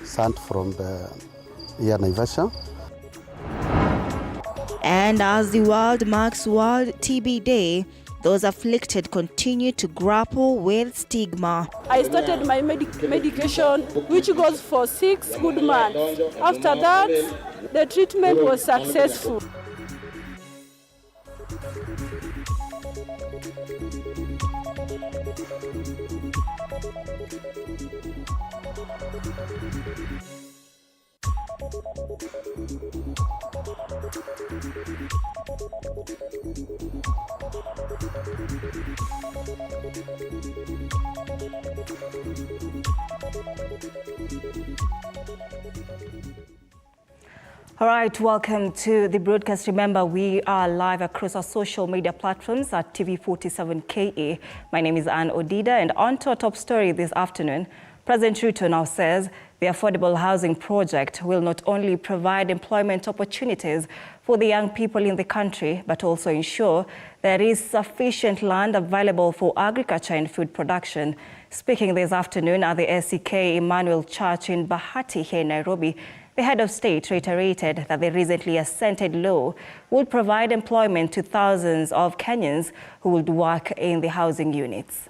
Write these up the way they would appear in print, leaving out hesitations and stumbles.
sent from the Naivasha. And as the world marks World TB Day, those afflicted continue to grapple with stigma. I started my medication, which goes for 6 good months. After that, the treatment was successful. All right, welcome to the broadcast. Remember, we are live across our social media platforms at TV47KA. My name is Anne Odida, and on to our top story this afternoon. President Ruto now says the affordable housing project will not only provide employment opportunities for the young people in the country, but also ensure there is sufficient land available for agriculture and food production. Speaking this afternoon at the SEK Emmanuel Church in Bahati here in Nairobi, the head of state reiterated that the recently assented law will provide employment to thousands of Kenyans who would work in the housing units.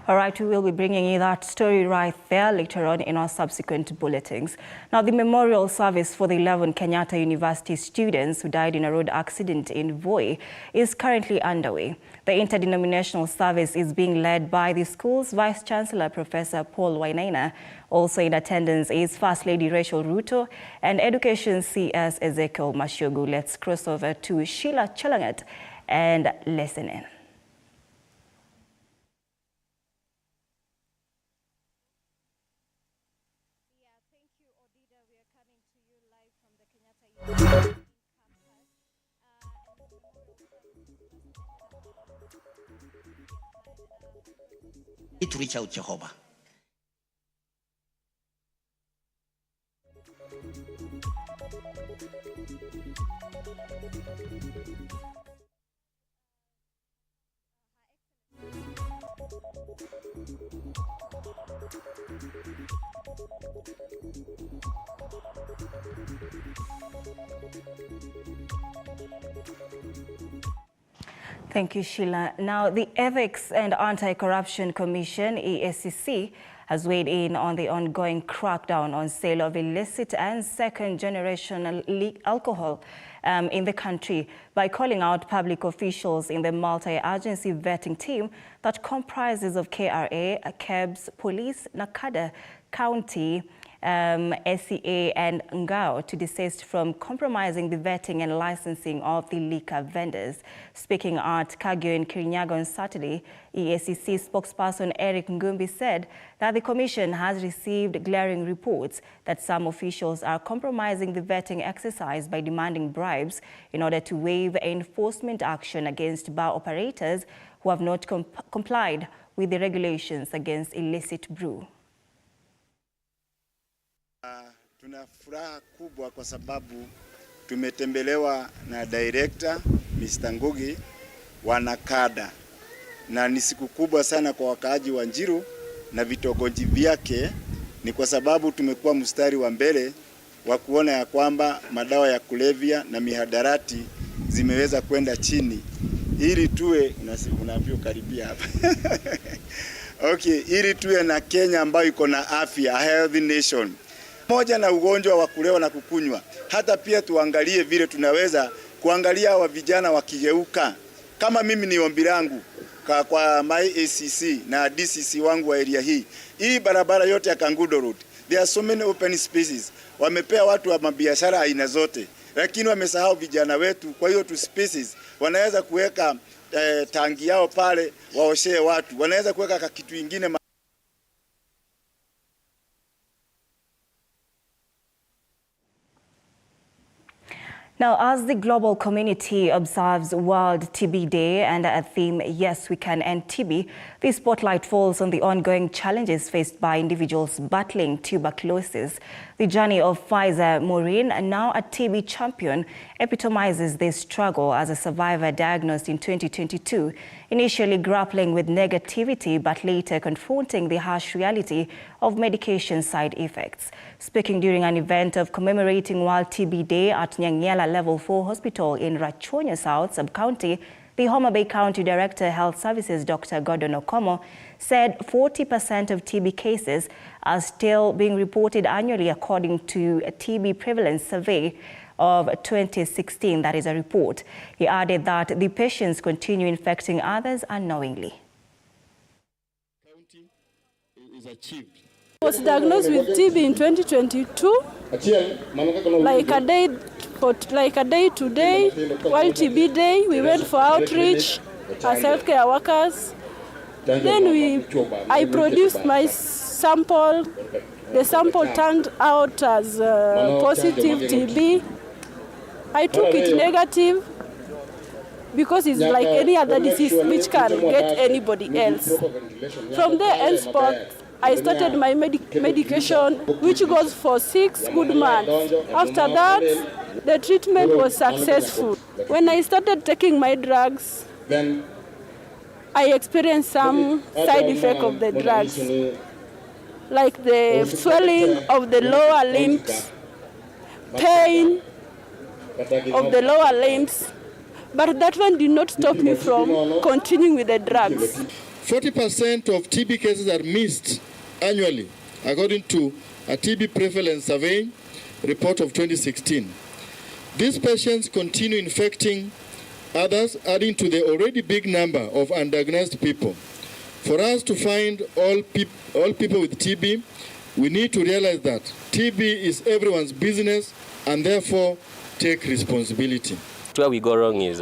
All right, we will be bringing you that story right there later on in our subsequent bulletins. Now, the memorial service for the 11 Kenyata University students who died in a road accident in Voi is currently underway. The interdenominational service is being led by the school's Vice Chancellor, Professor Paul Wainaina. Also in attendance is First Lady Rachel Ruto and Education CS Ezekiel Mashogu. Let's cross over to Sheila Chelangat and listen in. To reach out Jehovah. Thank you, Sheila. Now, the Ethics and Anti-Corruption Commission, EACC, has weighed in on the ongoing crackdown on sale of illicit and second-generation alcohol in the country by calling out public officials in the multi-agency vetting team that comprises of KRA, KEBS, Police, Nakada, County, SCA and Ngao to desist from compromising the vetting and licensing of the liquor vendors. Speaking at Kagyo in Kirinyaga on Saturday, EACC spokesperson Eric Ngumbi said that the commission has received glaring reports that some officials are compromising the vetting exercise by demanding bribes in order to waive enforcement action against bar operators who have not complied with the regulations against illicit brew. Tuna furaha kubwa kwa sababu tumetembelewa na director Mr. Ngugi wa Nakada, na ni siku kubwa sana kwa wakaaji wa Njiru na vitongoji vyake. Ni kwa sababu tumekuwa mstari wa mbele wa kuona ya kwamba madawa ya kulevya na mihadarati zimeweza kwenda chini, ili tuwe unaambiwa karibia hapa Okay, ili tuwe na Kenya ambayo iko na afya, a healthy nation. Moja na ugonjwa wa kulewa na kukunywa. Hata pia tuangalie vile tunaweza kuangalia hawa vijana wakigeuka. Kama mimi ni ombi langu kwa my ACC na DCC wangu wa area hii. Hii barabara yote ya Kangundo Road. There are so many open spaces. Wamepea watu wa mabiashara aina zote. Lakini wamesahau vijana wetu. Kwa hiyo tu spaces wanaweza kuweka tangi yao pale waoshee watu. Wanaweza kuweka kitu kingine. Now, as the global community observes World TB Day and a theme, Yes, We Can End TB, the spotlight falls on the ongoing challenges faced by individuals battling tuberculosis. The journey of Pfizer Mourning, now a TB champion, epitomizes this struggle as a survivor diagnosed in 2022, initially grappling with negativity but later confronting the harsh reality of medication side effects. Speaking during an event of commemorating World TB Day at Nyang'nyala Level 4 Hospital in Rachuonyo South Sub-County, the Homa Bay County Director Health Services, Dr. Gordon Okomo, said 40% of TB cases are still being reported annually according to a TB prevalence survey of 2016, that is a report. He added that the patients continue infecting others unknowingly. I was diagnosed with TB in 2022, like a day today, World TB Day. We went for outreach as healthcare workers. Then I produced my sample. The sample turned out as positive TB. I took it negative because it's like any other disease which can get anybody else. From there henceforth, I started my medication, which goes for 6 good months. After that, the treatment was successful. When I started taking my drugs, I experienced some side effects of the drugs, like the swelling of the lower limbs, pain of the lower limbs, but that one did not stop me from continuing with the drugs. 40% of TB cases are missed annually, according to a TB prevalence survey report of 2016. These patients continue infecting others, adding to the already big number of undiagnosed people. For us to find all people with TB, we need to realize that TB is everyone's business and therefore take responsibility. Where we go wrong is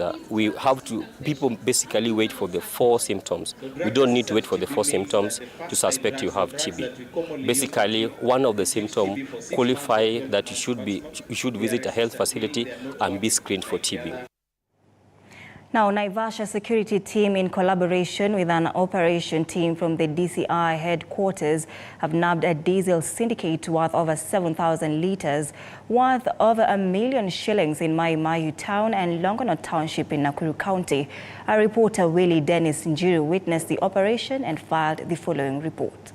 people basically wait for the 4 symptoms. We don't need to wait for the 4 symptoms to suspect you have TB. Basically, one of the symptoms qualify that you should visit a health facility and be screened for TB. Now, Naivasha security team, in collaboration with an operation team from the DCI headquarters, have nabbed a diesel syndicate worth over 7,000 litres, worth over R1 million shillings in Mai Mahiu town and Longonot township in Nakuru County. Our reporter Willie Dennis Njiru witnessed the operation and filed the following report.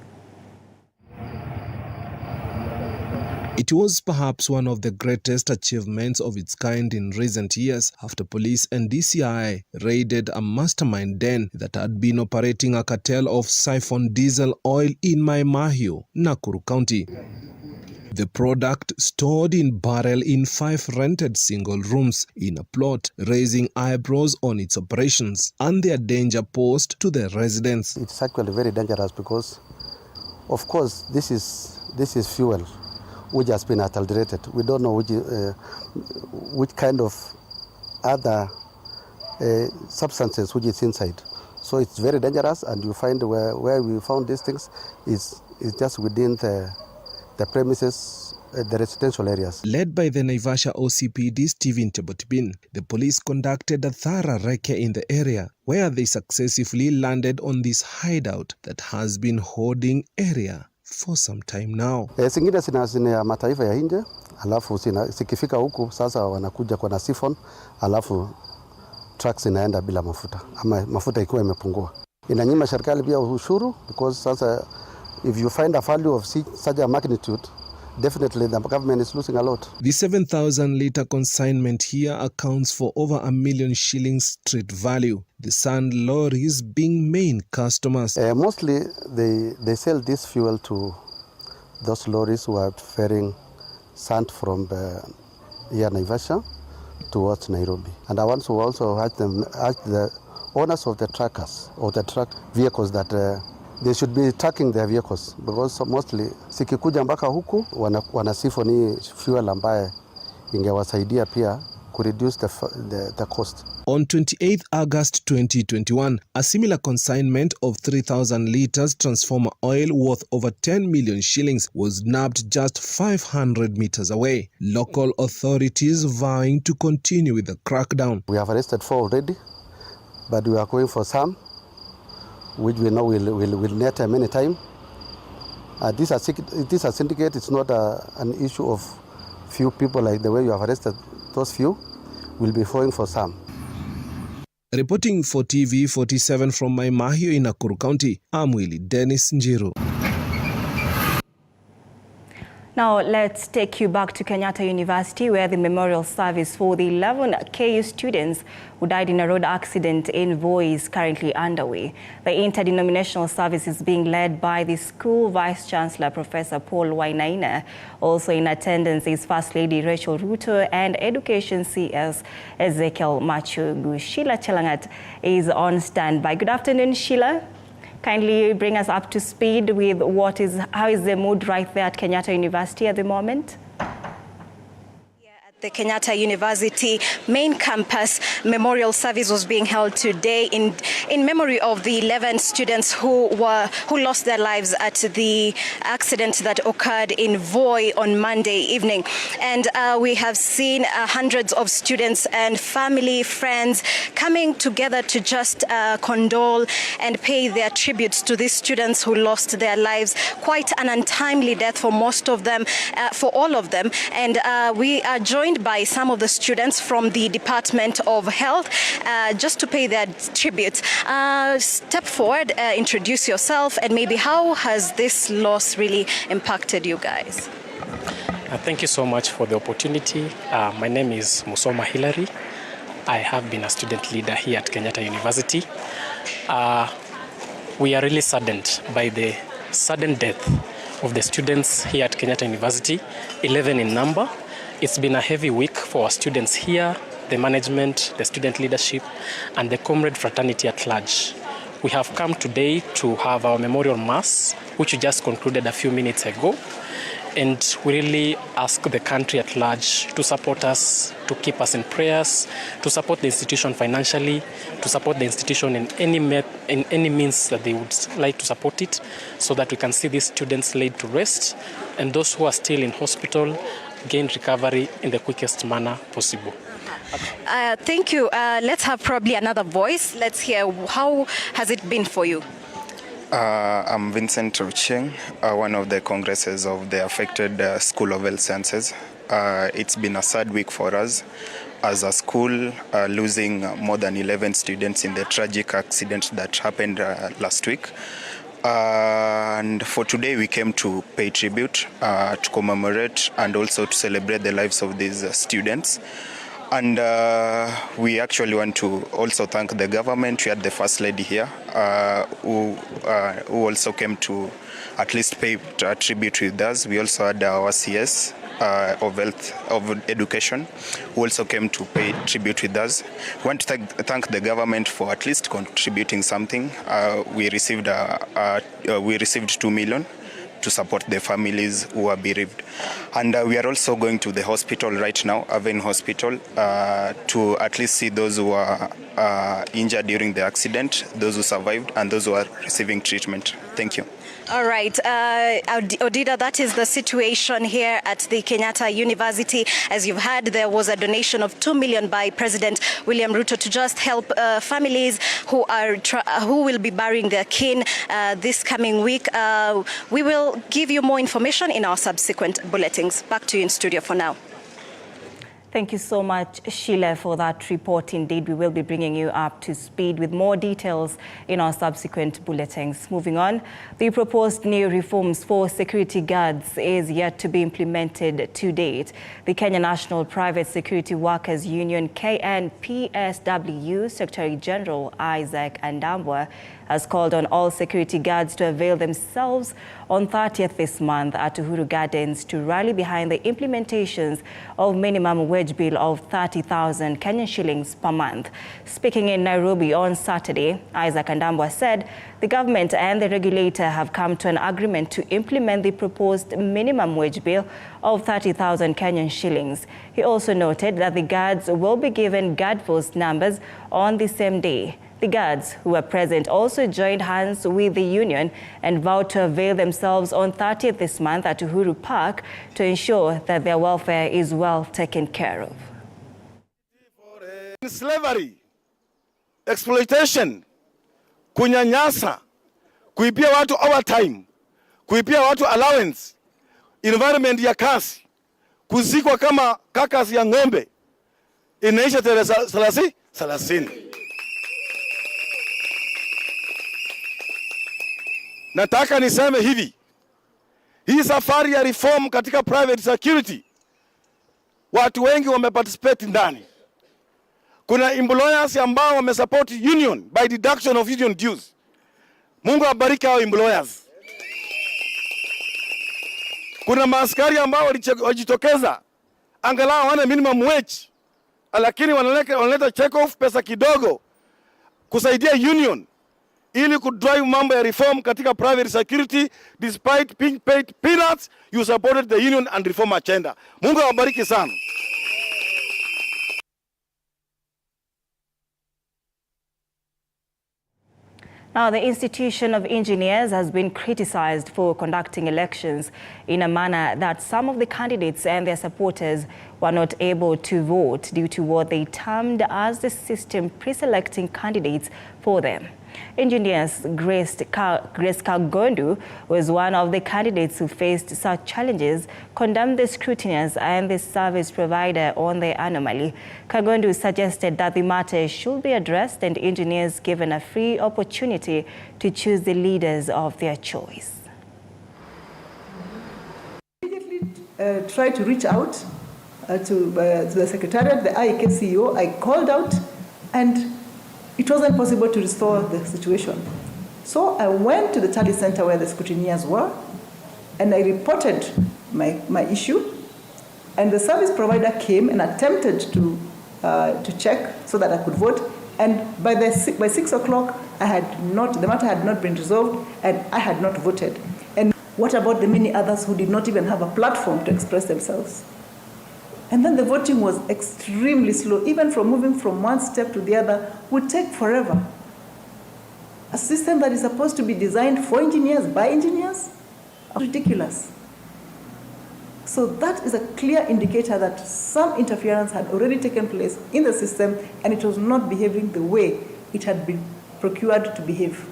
It was perhaps one of the greatest achievements of its kind in recent years after police and DCI raided a mastermind den that had been operating a cartel of siphon diesel oil in Mai Mahiu, Nakuru County. The product stored in barrel in 5 rented single rooms in a plot, raising eyebrows on its operations and their danger posed to the residents. It's actually very dangerous because, of course, this is fuel which has been adulterated. We don't know which kind of other substances which is inside. So it's very dangerous, and you find where we found these things is just within the premises, the residential areas. Led by the Naivasha OCPD Stephen Tebotbin, the police conducted a thorough recce in the area where they successfully landed on this hideout that has been hoarding area for some time now. Zingine zina mataifa ya nje, alafu zikifika huku sasa wanakuja kwa siphon, alafu trucks inaenda bila mafuta ama mafuta ikiwa imepungua. Inanyima serikali pia ushuru because sasa if you find a value of such a magnitude, definitely the government is losing a lot. The 7,000-litre consignment here accounts for over R1 million street value. The sand lorries being main customers. Mostly they sell this fuel to those lorries who are ferrying sand from Naivasha towards Nairobi. And I want to also ask the owners of the truckers or the truck vehicles that they should be tracking their vehicles, because mostly sikikuja mpaka huku wanasifo ni fuel ambaye ingewasaidia pia to reduce the cost. On 28 August 2021, a similar consignment of 3,000 litres transformer oil worth over 10 million shillings was nabbed just 500 meters away. Local authorities vowing to continue with the crackdown. We have arrested 4 already, but we are going for some, which we know will net many time. This is a syndicate. It's not an issue of few people like the way you have arrested those few. We'll be going for some. Reporting for TV47 from Maimahio in Nakuru County, I'm Willie Dennis Njiru. Now let's take you back to Kenyata University, where the memorial service for the 11 KU students who died in a road accident in Voi is currently underway. The interdenominational service is being led by the school Vice-Chancellor, Professor Paul Wainaina. Also in attendance is First Lady Rachel Ruto and Education CS Ezekiel Machugu. Sheila Chelangat is on standby. Good afternoon, Sheila. Kindly bring us up to speed with how is the mood right there at Kenyata University at the moment? The Kenyata University main campus memorial service was being held today in memory of the 11 students who lost their lives at the accident that occurred in Voi on Monday evening. And we have seen hundreds of students and family, friends coming together to just condole and pay their tributes to these students who lost their lives. Quite an untimely death for most of them, for all of them. And we are joined by some of the students from the Department of Health just to pay their tribute. Step forward, introduce yourself, and maybe how has this loss really impacted you guys? Thank you so much for the opportunity. My name is Musoma Hilary. I have been a student leader here at Kenyata University. We are really saddened by the sudden death of the students here at Kenyata University, 11 in number. It's been a heavy week for our students here, the management, the student leadership, and the comrade fraternity at large. We have come today to have our memorial mass, which we just concluded a few minutes ago. And we really ask the country at large to support us, to keep us in prayers, to support the institution financially, to support the institution in any means that they would like to support it, so that we can see these students laid to rest, and those who are still in hospital gain recovery in the quickest manner possible. Thank you. Let's have probably another voice. Let's hear, how has it been for you? I'm Vincent Rucheng, one of the congresses of the affected School of Health Sciences. It's been a sad week for us as a school, losing more than 11 students in the tragic accident that happened last week. And for today we came to pay tribute, to commemorate and also to celebrate the lives of these students. And we actually want to also thank the government. We had the First Lady here who also came to at least pay tribute with us. We also had our CS of Education who also came to pay tribute with us. We want to thank the government for at least contributing something. We received 2 million to support the families who are bereaved. And we are also going to the hospital right now, Aven Hospital, to at least see those who are injured during the accident, those who survived, and those who are receiving treatment. Thank you. All right, Odida, that is the situation here at the Kenyata University. As you've heard, there was a donation of 2 million by President William Ruto to just help families who will be burying their kin this coming week. We will give you more information in our subsequent bulletins. Back to you in studio for now. Thank you so much, Sheila, for that report. Indeed, we will be bringing you up to speed with more details in our subsequent bulletins. Moving on, the proposed new reforms for security guards is yet to be implemented to date. The Kenya National Private Security Workers Union KNPSW Secretary General Isaac Andambwa has called on all security guards to avail themselves on 30th this month at Uhuru Gardens to rally behind the implementations of minimum wage bill of 30,000 Kenyan shillings per month. Speaking in Nairobi on Saturday, Isaac Andambwa said the government and the regulator have come to an agreement to implement the proposed minimum wage bill of 30,000 Kenyan shillings. He also noted that the guards will be given guard post numbers on the same day. The guards who were present also joined hands with the union and vowed to avail themselves on 30th this month at Uhuru Park to ensure that their welfare is well taken care of. Slavery, exploitation, kunyanyasa, kuipia watu overtime, kuipia watu allowance, environment ya kazi, kuzikwa kama kakas ya ng'ombe, inaisha tarehe 30. Nataka niseme hivi, hii safari ya reform katika private security, watu wengi wameparticipate ndani. Kuna employers ambao wamesupport union by deduction of union dues. Mungu abariki hao employers. Kuna maaskari ambao walijitokeza angalau wana minimum wage, lakini wanaleta check off pesa kidogo kusaidia union ili kudrive mambo ya reform katika private security. Despite being paid peanuts, you supported the union and reform agenda. Mungu awabariki sana. Now, the Institution of Engineers has been criticized for conducting elections in a manner that some of the candidates and their supporters were not able to vote due to what they termed as the system pre-selecting candidates for them. Engineers Grace Kagondu was one of the candidates who faced such challenges, condemned the scrutineers and the service provider on the anomaly. Kagondu suggested that the matter should be addressed and engineers given a free opportunity to choose the leaders of their choice. Immediately tried to reach out to the Secretariat, the IEK CEO. I called out and it wasn't possible to restore the situation. So I went to the tally center where the scrutineers were, and I reported my issue. And the service provider came and attempted to check so that I could vote. And by 6 o'clock, the matter had not been resolved, and I had not voted. And what about the many others who did not even have a platform to express themselves? And then the voting was extremely slow. Even from moving from one step to the other would take forever. A system that is supposed to be designed for engineers, by engineers, ridiculous. So that is a clear indicator that some interference had already taken place in the system and it was not behaving the way it had been procured to behave.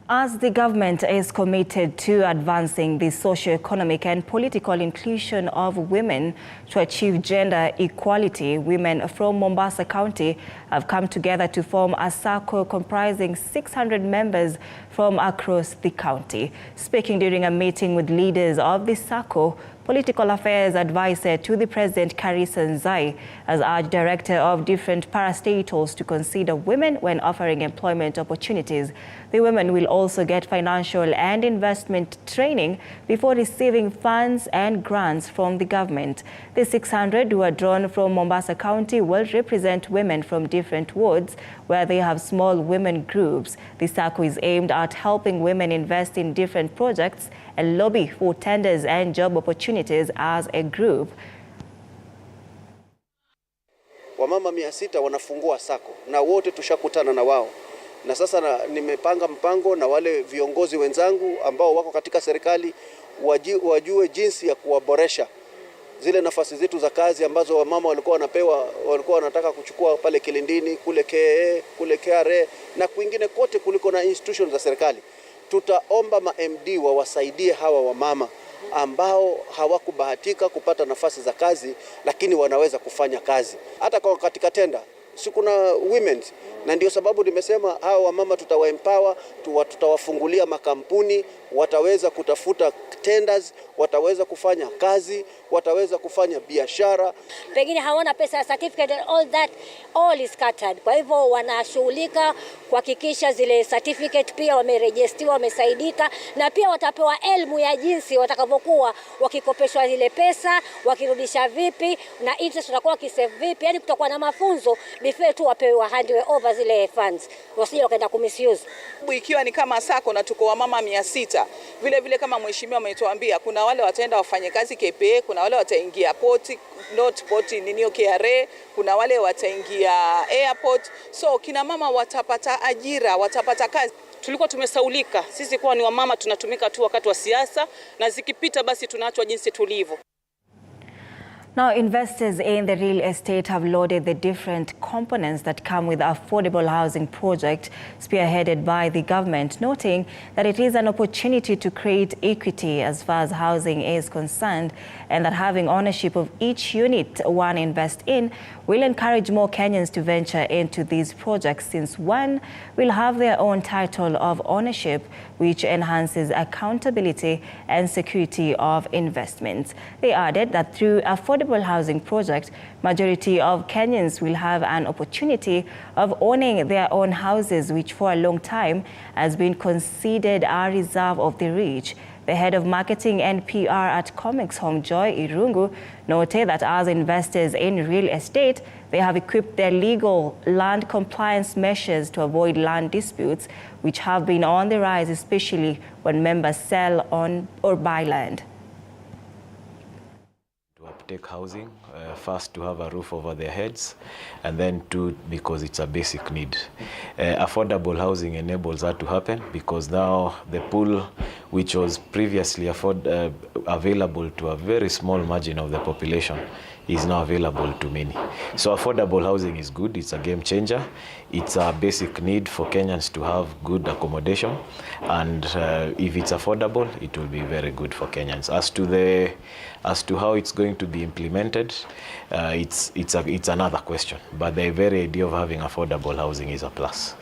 As the government is committed to advancing the socio-economic and political inclusion of women to achieve gender equality, women from Mombasa County have come together to form a SACCO comprising 600 members from across the county. Speaking during a meeting with leaders of the SACCO, Political Affairs Advisor to the President, Karisa Nzai, has urged Director of different parastatals to consider women when offering employment opportunities. The women will also get financial and investment training before receiving funds and grants from the government. The 600 who are drawn from Mombasa County will represent women from different wards where they have small women groups. The SACCO is aimed at helping women invest in different projects and lobby for tenders and job opportunities as a group. Wamama 600 wanafungua SACCO na wote tushakutana na wao. Na sasa nimepanga mpango na wale viongozi wenzangu ambao wako katika serikali wajue jinsi ya kuwaboresha zile nafasi zetu za kazi ambazo wamama walikuwa wanataka kuchukua pale Kilindini, kule KA, kule KRA na kwingine kote kuliko na institutions za serikali. Tutaomba ma MD wawasaidie hawa wamama ambao hawakubahatika kupata nafasi za kazi, lakini wanaweza kufanya kazi hata katika tenda. Si kuna women, na ndio sababu nimesema hawa wamama tutawaempower, tutawafungulia makampuni, wataweza kutafuta tenders, wataweza kufanya kazi, wataweza kufanya biashara. Pengine hawana pesa ya certificate and all is scattered. Kwa hivyo wanashughulika kuhakikisha zile certificate pia wamerejestiwa, wamesaidika, na pia watapewa elimu ya jinsi watakavyokuwa wakikopeshwa zile pesa, wakirudisha vipi, na interest watakuwa wakisave vipi. Yani kutakuwa na mafunzo before tu wapewe hand over zile funds, wasije wakaenda kumisuse. Ikiwa ni kama sako na tuko wamama 600, vile kama mheshimiwa ametuambia kuna wale wataenda wafanye kazi KPA, kuna wale wataingia port, KRA, kuna wale wataingia airport. So kina mama watapata ajira, watapata kazi. Tulikuwa tumesaulika sisi kuwa ni wamama tunatumika tu wakati wa siasa, na zikipita basi tunaachwa jinsi tulivyo. Now, investors in the real estate have lauded the different components that come with the affordable housing project spearheaded by the government, noting that it is an opportunity to create equity as far as housing is concerned, and that having ownership of each unit one invests in will encourage more Kenyans to venture into these projects, since one will have their own title of ownership, which enhances accountability and security of investments. They added that through affordable housing project, majority of Kenyans will have an opportunity of owning their own houses, which for a long time has been considered a reserve of the rich. The head of marketing and PR at Comics Home, Joy Irungu, noted that as investors in real estate, they have equipped their legal land compliance measures to avoid land disputes, which have been on the rise, especially when members sell on or buy land. To uptake housing, first to have a roof over their heads, and then two, because it's a basic need. Affordable housing enables that to happen, because now the pool, which was previously available to a very small margin of the population, is now available to many. So affordable housing is good, it's a game changer. It's a basic need for Kenyans to have good accommodation, and if it's affordable, it will be very good for Kenyans. As to how it's going to be implemented, it's another question, but the very idea of having affordable housing is a plus.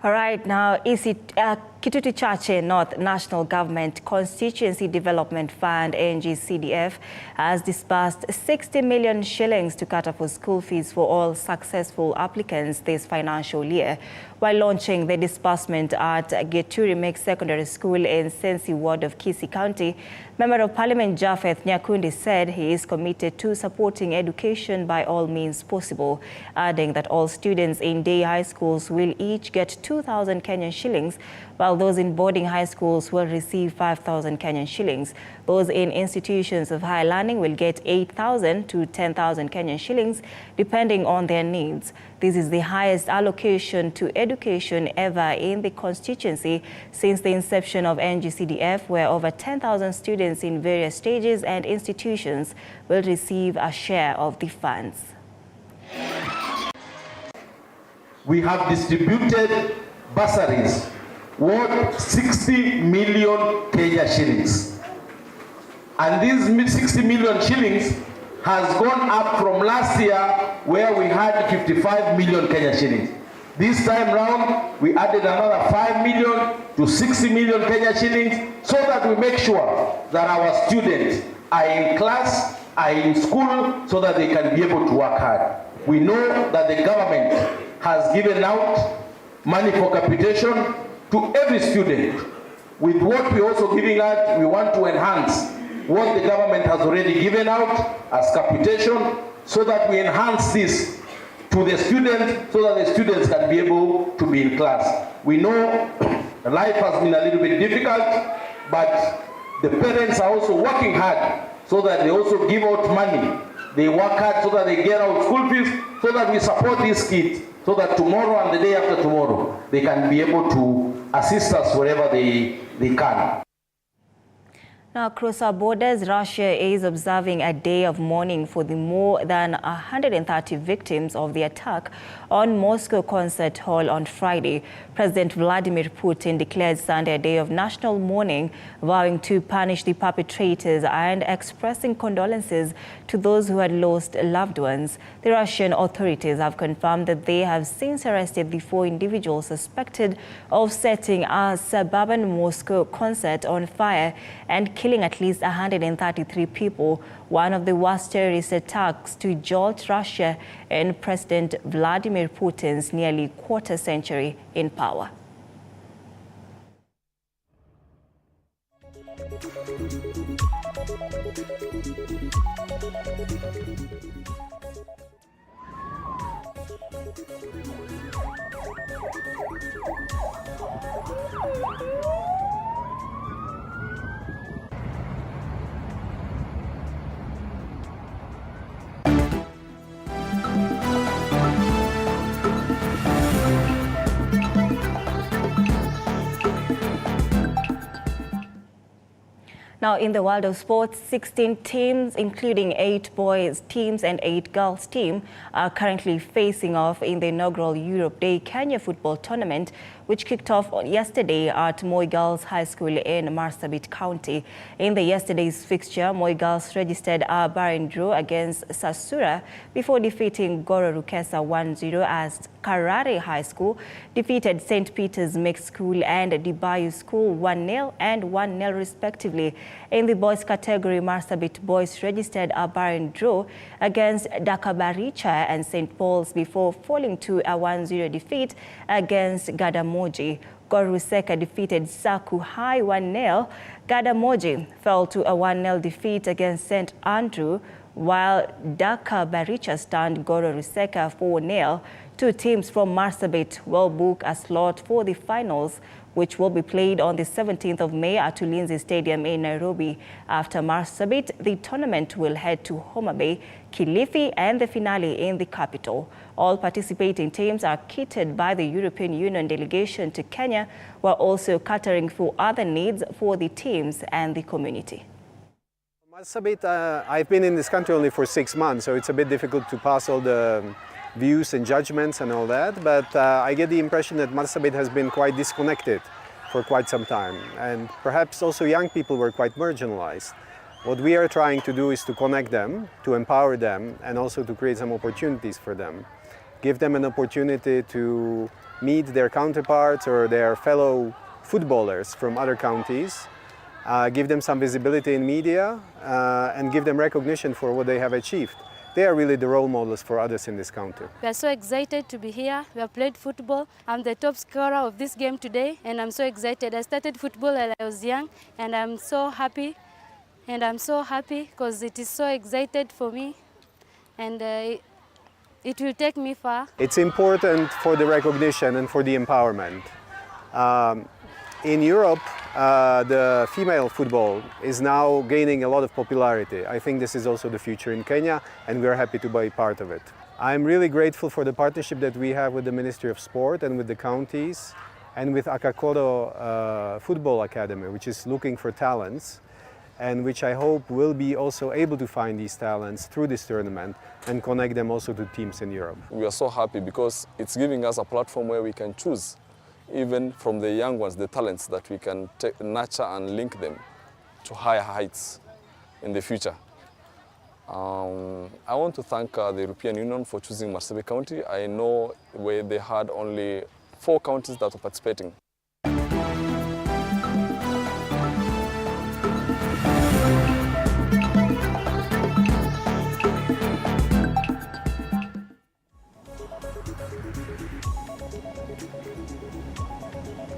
All right, now, Kitutu Chache North National Government Constituency Development Fund, NGCDF, has disbursed 60 million shillings to cater for school fees for all successful applicants this financial year. While launching the disbursement at Geturi Secondary School in Sensi Ward of Kisii County, Member of Parliament Japheth Nyakundi said he is committed to supporting education by all means possible, adding that all students in day high schools will each get 2,000 Kenyan shillings, while those in boarding high schools will receive 5,000 Kenyan shillings. Those in institutions of higher learning will get 8,000 to 10,000 Kenyan shillings, depending on their needs. This is the highest allocation to education ever in the constituency since the inception of NGCDF, where over 10,000 students in various stages and institutions will receive a share of the funds. We have distributed bursaries worth 60 million Kenya shillings. And these 60 million shillings has gone up from last year, where we had 55 million Kenya shillings. This time round, we added another 5 million to 60 million Kenya shillings, so that we make sure that our students are in class, are in school, so that they can be able to work hard. We know that the government has given out money for capitation to every student. With what we're also giving out, we want to enhance what the government has already given out as capitation, so that we enhance this to the students, so that the students can be able to be in class. We know life has been a little bit difficult, but the parents are also working hard, so that they also give out money. They work hard so that they get out school fees, so that we support these kids, so that tomorrow and the day after tomorrow, they can be able to assist us wherever they can. Now, across our borders, Russia is observing a day of mourning for the more than 130 victims of the attack on Moscow Concert Hall on Friday. President Vladimir Putin declared Sunday a day of national mourning, vowing to punish the perpetrators and expressing condolences to those who had lost loved ones. The Russian authorities have confirmed that they have since arrested the 4 individuals suspected of setting a suburban Moscow concert on fire and killing at least 133 people, one of the worst terrorist attacks to jolt Russia in President Vladimir Putin's nearly quarter century in power. Now, in the world of sports, 16 teams, including 8 boys teams and 8 girls teams, are currently facing off in the inaugural Europe Day Kenya football tournament, which kicked off yesterday at Moi Girls High School in Marsabit County. In the yesterday's fixture, Moi Girls registered a barren draw against Sasura before defeating Goro Rukesa 1-0 as Karare High School defeated St. Peter's Mixed School and Dibayu School 1-0 and 1-0 respectively. In the boys category, Marsabit boys registered a barren draw against Dakabaricha and St. Paul's before falling to a 1-0 defeat against Gadamoji. Goro Ruseka defeated Saku High 1-0. Gadamoji fell to a 1-0 defeat against St. Andrew, while Dakabaricha stunned Goro Ruseka 4-0. 2 teams from Marsabit will book a slot for the finals, which will be played on the 17th of May at Ulinzi Stadium in Nairobi. After Marsabit, the tournament will head to Homa Bay, Kilifi, and the finale in the capital. All participating teams are kitted by the European Union delegation to Kenya, while also catering for other needs for the teams and the community. Marsabit, I've been in this country only for 6 months, so it's a bit difficult to pass all the views and judgments and all that, but I get the impression that Marsabit has been quite disconnected for quite some time, and perhaps also young people were quite marginalized. What we are trying to do is to connect them, to empower them, and also to create some opportunities for them. Give them an opportunity to meet their counterparts or their fellow footballers from other counties, give them some visibility in media, and give them recognition for what they have achieved. They are really the role models for others in this country. We are so excited to be here. We have played football. I'm the top scorer of this game today, and I'm so excited. I started football when I was young, and I'm so happy. And I'm so happy because it is so excited for me, and it will take me far. It's important for the recognition and for the empowerment. In Europe, the female football is now gaining a lot of popularity. I think this is also the future in Kenya, and we're happy to be part of it. I'm really grateful for the partnership that we have with the Ministry of Sport and with the counties and with Akakoro Football Academy, which is looking for talents and which I hope will be also able to find these talents through this tournament and connect them also to teams in Europe. We are so happy because it's giving us a platform where we can choose, even from the young ones, the talents that we can nurture and link them to higher heights in the future. I want to thank the European Union for choosing Marsabit County. I know where they had only 4 counties that were participating.